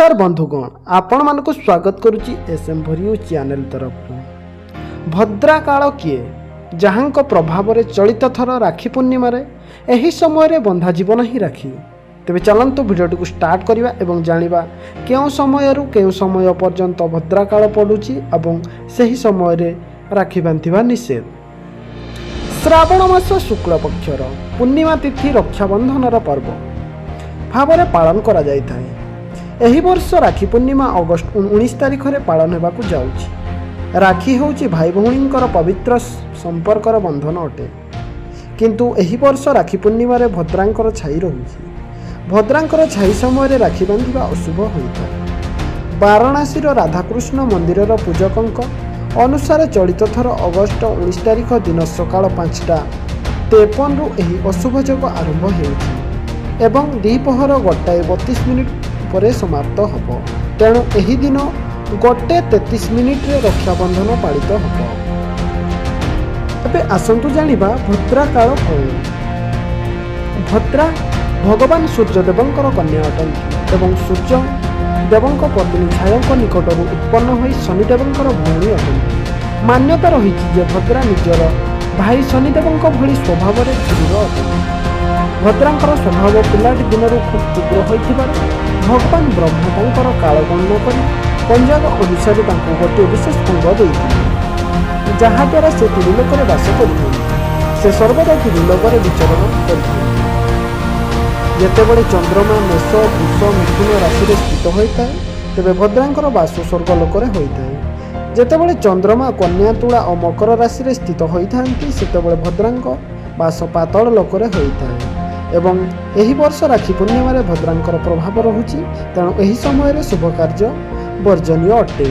नमस्कार बंधुगण, आपण मानक स्वागत करुच्ची एसएम भरियो चैनल तरफ। भद्रा काल किए जहां प्रभाव में चलित थर राखी पूर्णिम एही समय बंधा जीवन ही राखी। तेरे चलतु भिडियो स्टार्ट करवा एवं जानिबा केउ समय रु केउ समय पर्यंत भद्रा काल पड़ुची एवं सही समय रे राखी बांधिबा निषेध। श्रावण मास शुक्ल पक्षर पूर्णिमा तिथि रक्षाबंधन पर्व भाव पालन करा जायथाय। एही वर्ष राखी पूर्णिमा अगस्त 19 तारिख में पालन होगाकू जाउछि। राखी होउछि भाई भौणींकर पवित्र संपर्कर बंधन अटे, किंतु एही वर्ष राखी पूर्णिमा रे भद्रांकर छाई रहुछि। भद्रांकर छाई समय राखी बांधिबा अशुभ होइता। वाराणसी राधाकृष्ण मंदिर पूजकंक अनुसार चलित थर अगस्त 19 तारिख दिन सकाळ 5:53 रु एही अशुभ योग आरंभ हेउछि एवं द्विपहर 1:32 पर समाप्त हब। तेणु एही दिन 1:33 रे रक्षाबंधन पालित हब। एबे आसंतु जानिबा भद्रा काल कौन। भद्रा भगवान सूर्यदेवंकर कन्या अटंती एवं सूर्य देवंक पत्नी छायांक निकटरू उत्पन्न होई शनिदेवंकर भौणी अटंती। मान्यता रही जे भद्रा निजर भाई शनिदेवंक भली स्वभाव रे दृढ़ अटंती। भद्रांकर स्वभाव पिलाटी दिनरू खूब उग्र होइथिबार भगवान ब्रह्मा तांकर काल गणना करी पंजाब अनुसार तांको गोटे विशेष अंग देइथिले, जहाद्वारा से त्रिलोकरे बास करिथाନ୍ତି। से सर्वदा त्रिलोकरे विचरण करिथाନ୍ତି। जेतेबेले चंद्रमा मेष वृष मिथुन राशि स्थित होइଥାଏ तेबे भद्रांकर बास स्वर्गलोकरे होइଥାଏ। जेतेबेले चंद्रमा कन्या तुला और मकर राशि स्थित होइଥାନ୍ତି सेतेबेले भद्रांक बास पाताल लोकरे होइଥାଏ। एवं एही वर्ष राखी पूर्णिमा भद्रांकर प्रभाव रहुछि, तेणु एही समय शुभ कार्य वर्जनीय अटे।